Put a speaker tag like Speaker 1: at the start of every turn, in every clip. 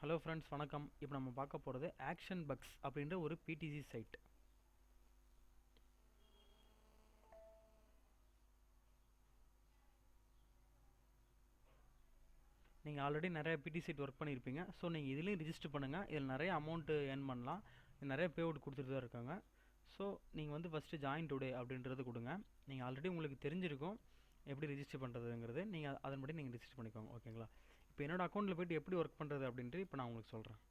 Speaker 1: Hello friends, வணக்கம். இப்போ நம்ம பார்க்க போகிறது ஆக்ஷன் பக்ஸ் அப்படின்ற ஒரு பிடிசி சைட். நீங்கள் ஆல்ரெடி நிறைய பிடி சைட் ஒர்க் பண்ணியிருப்பீங்க. ஸோ நீங்கள் இதுலேயும் ரிஜிஸ்டர் பண்ணுங்கள். இதில் நிறைய அமௌண்ட்டு ஏர்ன் பண்ணலாம். நிறைய பே அவுட் கொடுத்துட்டு தான் இருக்காங்க. ஸோ நீங்கள் வந்து ஃபஸ்ட்டு ஜாயின் டுடே அப்படின்றது கொடுங்க. நீங்கள் ஆல்ரெடி உங்களுக்கு தெரிஞ்சிருக்கும் எப்படி ரிஜிஸ்டர் பண்ணுறதுங்கிறது. நீங்கள் அதன்படி நீங்கள் ரிஜிஸ்டர் பண்ணிக்கோங்க. ஓகேங்களா? இப்போ என்னோடய அக்கௌண்ட்டில் போய்ட்டு எப்படி ஒர்க் பண்ணுறது அப்படின்ட்டு இப்போ நான் உங்களுக்கு சொல்கிறேன்.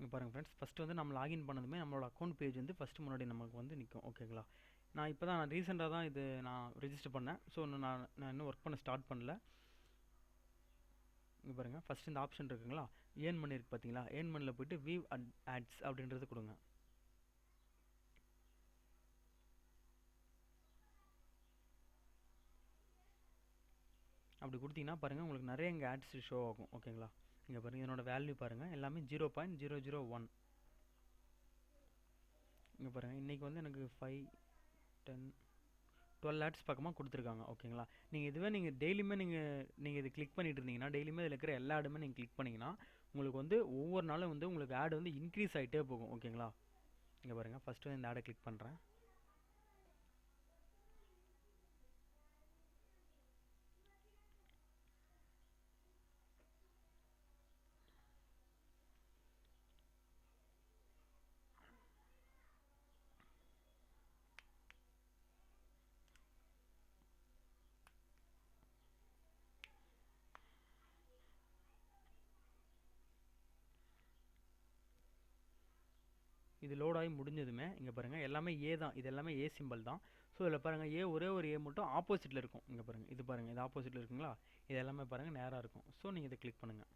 Speaker 1: இங்கே பாருங்கள் ஃப்ரெண்ட்ஸ், ஃபஸ்ட்டு வந்து நம்ம லாகின் பண்ணதுமே நம்மளோட அக்கௌண்ட் பேஜ் வந்து ஃபஸ்ட்டு முன்னாடி நமக்கு வந்து நிற்கும். ஓகேங்களா? நான் இப்போ தான் ரீசெண்டாக தான் இது நான் ரிஜிஸ்டர் பண்ணேன். ஸோ நான் இன்னும் ஒர்க் பண்ண ஸ்டார்ட் பண்ணல. இங்கே பாருங்கள், ஃபஸ்ட் இந்த ஆப்ஷன் இருக்குங்களா, ஏர்ன் மணி இருக்குது பார்த்தீங்களா? ஏர்ன் மணியில் போய்ட்டு வியூ ஆட்ஸ் அப்படின்றது கொடுங்க. அப்படி கொடுத்தீங்கன்னா பாருங்கள், உங்களுக்கு நிறைய இங்கே ஆட்ஸ் ஷோ ஆகும். ஓகேங்களா? இங்கே பாருங்கள், இதனோட வேல்யூ பாருங்கள், எல்லாமே 0.001. இங்கே பாருங்கள், இன்றைக்கி வந்து எனக்கு 5, 10, 12 ஆட்ஸ் பக்கமாக கொடுத்துருக்காங்க. ஓகேங்களா? நீங்கள் இதுவே நீங்கள் டெய்லியுமே நீங்கள் இது கிளிக் பண்ணிட்டு இருந்தீங்கன்னா, டெய்லியுமே இதில் இருக்கிற எல்லா ஆடுமே நீங்கள் கிளிக் பண்ணிங்கன்னா உங்களுக்கு வந்து ஒவ்வொரு நாளும் வந்து உங்களுக்கு ஆடு வந்து இன்க்ரீஸ் ஆகிட்டே போகும். ஓகேங்களா? இங்கே பாருங்கள், ஃபஸ்ட்டு வந்து இந்த ஆடை கிளிக் பண்ணுறேன். இது லோட் ஆகி முடிஞ்சதுமே இங்கே பாருங்கள், எல்லாமே ஏ தான். இது எல்லாமே ஏ சிம்பிள் தான். ஸோ இதில் பாருங்கள், ஒரே ஒரு ஏ மட்டும் ஆப்போசிட்டில் இருக்கும். இங்கே பாருங்கள், இது பாருங்கள், இது ஆப்போசிட்டில் இருக்குங்களா? இது எல்லாமே பாருங்கள் நேராக இருக்கும். ஸோ நீங்கள் இதை கிளிக் பண்ணுங்கள்.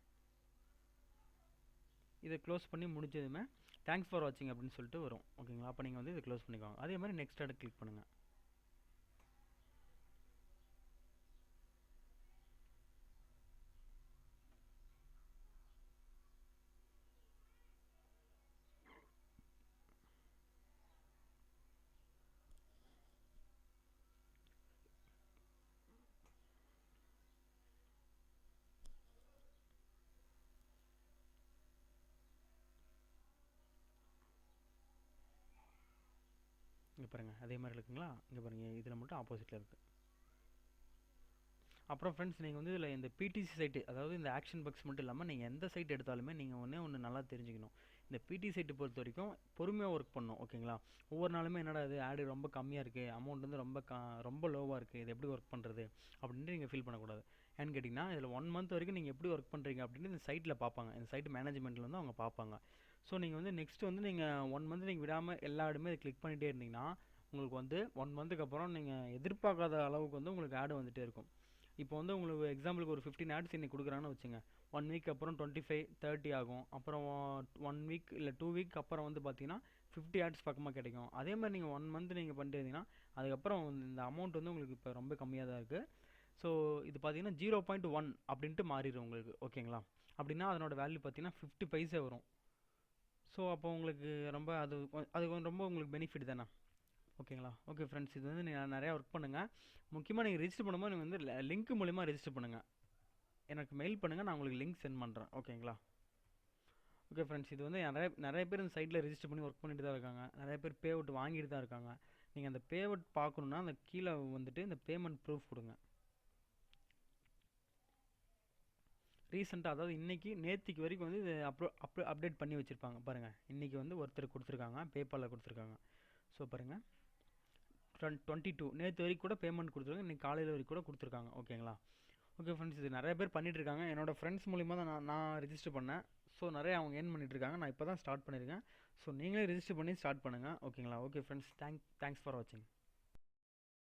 Speaker 1: இதை க்ளோஸ் பண்ணி முடிஞ்சதுமே தேங்க்ஸ் ஃபார் வாட்சிங் அப்படின்னு சொல்லிட்டு வரும். ஓகேங்களா? அப்போ நீங்கள் வந்து இதை க்ளோஸ் பண்ணிக்கோங்க. அதே மாதிரி நெக்ஸ்ட் ஆட் கிளிக் பண்ணுங்கள். இங்கே பாருங்கள், அதே மாதிரி இருக்குங்களா? இங்கே பாருங்கள், இதில் மட்டும் ஆப்போசிட்டில் இருக்குது. அப்புறம் ஃப்ரெண்ட்ஸ், நீங்கள் வந்து இதில் இந்த பிடிசி சைட்டு, அதாவது இந்த ஆக்ஷன் பக்ஸ் மட்டும் இல்லாமல் நீங்கள் எந்த சைட் எடுத்தாலுமே நீங்கள் ஒன்று நல்லா தெரிஞ்சுக்கணும். இந்த பிடி சைட்டு பொறுத்த வரைக்கும் பொறுமையாக ஒர்க் பண்ணணும். ஓகேங்களா? ஒவ்வொரு நாளுமே என்னடா இது ஆடு ரொம்ப கம்மியாக இருக்குது, அமௌண்ட் வந்து ரொம்ப லோவாக இருக்குது, இது எப்படி ஒர்க் பண்ணுறது அப்படின்ட்டு நீங்கள் ஃபீல் பண்ணக்கூடாது. ஏன்னு கேட்டிங்கன்னா, இதில் 1 மந்த் வரைக்கும் நீங்கள் எப்படி ஒர்க் பண்ணுறீங்க அப்படின்னு இந்த சைட்டில் பார்ப்பாங்க. இந்த சைட் மேனேஜ்மெண்ட்டில் வந்து அவங்க பார்ப்பாங்க. ஸோ நீங்கள் வந்து நெக்ஸ்ட் வந்து நீங்கள் 1 மந்த் நீங்கள் விடாமல் எல்லா ஆடுமே இதை கிளிக் பண்ணிகிட்டே இருந்தீங்கன்னா உங்களுக்கு வந்து 1 மந்த்துக்கு அப்புறம் நீங்கள் எதிர்பார்க்காத அளவுக்கு வந்து உங்களுக்கு ஆடு வந்துகிட்டே இருக்கும். இப்போ வந்து உங்களுக்கு எக்ஸாம்பிளுக்கு ஒரு 15 ஆட்ஸ் இன்னைக்கு கொடுக்குறாங்கன்னு வச்சுங்க. 1 வீக் அப்புறம் 25, 30 ஆகும். அப்புறம் 1 வீக் இல்லை 2 வீக் அப்புறம் வந்து பார்த்தீங்கன்னா 50 ஆட்ஸ் பக்கமாக கிடைக்கும். அதே மாதிரி நீங்கள் 1 மந்த் நீங்கள் பண்ணிட்டு இருந்தீங்கன்னா அதுக்கப்புறம் இந்த அமௌண்ட் வந்து உங்களுக்கு இப்போ ரொம்ப கம்மியாக தான் இருக்குது. ஸோ இது பார்த்தீங்கன்னா 0.1 அப்படின்ட்டு மாறிடும் உங்களுக்கு. ஓகேங்களா? அப்படின்னா அதனோட வேல்யூ பார்த்தீங்கன்னா 50 பைசே வரும். ஸோ அப்போ உங்களுக்கு ரொம்ப அது ரொம்ப உங்களுக்கு பெனிஃபிட் தானே. ஓகேங்களா? ஓகே ஃப்ரெண்ட்ஸ், இது வந்து நீங்கள் நிறையா ஒர்க் பண்ணுங்கள். முக்கியமாக நீங்கள் ரிஜிஸ்டர் பண்ணும்போது நீங்கள் வந்து லிங்க் மூலிமா ரிஜிஸ்டர் பண்ணுங்கள். எனக்கு மெயில் பண்ணுங்கள், நான் உங்களுக்கு லிங்க் சென்ட் பண்ணுறேன். ஓகேங்களா? ஓகே ஃப்ரெண்ட்ஸ், இது வந்து நிறைய பேர் இந்த சைட்டில் ரிஜிஸ்டர் பண்ணி ஒர்க் பண்ணிட்டு தான் இருக்காங்க. நிறைய பேர் பே அவுட் வாங்கிட்டு தான் இருக்காங்க. நீங்கள் அந்த பே அவுட் பார்க்கணுன்னா அந்த கீழே வந்துட்டு இந்த பேமெண்ட் ப்ரூஃப் கொடுங்க. ரீசெண்டாக, அதாவது இன்றைக்கி நேற்றுக்கு வரைக்கும் வந்து இது அப்டேட் பண்ணி வச்சுருப்பாங்க. பாருங்கள், இன்றைக்கி வந்து ஒருத்தர் கொடுத்துருக்காங்க, பேபாலில் கொடுத்துருக்காங்க. ஸோ பாருங்கள், 22 நேற்று வரைக்கும் கூட பேமெண்ட் கொடுத்துருக்காங்க, இன்றைக்கி காலையில் வரைக்கும் கூட கொடுத்துருக்காங்க. ஓகேங்களா? ஓகே ஃப்ரெண்ட்ஸ், இது நிறைய பேர் பண்ணிகிட்ருக்காங்க. என்னோடய ஃப்ரெண்ட்ஸ் மூலிமா தான் நான் ரிஜிஸ்டர் பண்ணேன். ஸோ நிறைய அவங்க ஏர்ன் பண்ணிகிட்ருக்காங்க. நான் இப்போ தான் ஸ்டார்ட் பண்ணியிருக்கேன். ஸோ நீங்களே ரிஜிஸ்டர் பண்ணி ஸ்டார்ட் பண்ணுங்கள். ஓகேங்களா? ஓகே ஃப்ரெண்ட்ஸ், தேங்க்ஸ் ஃபார் வாட்சிங்.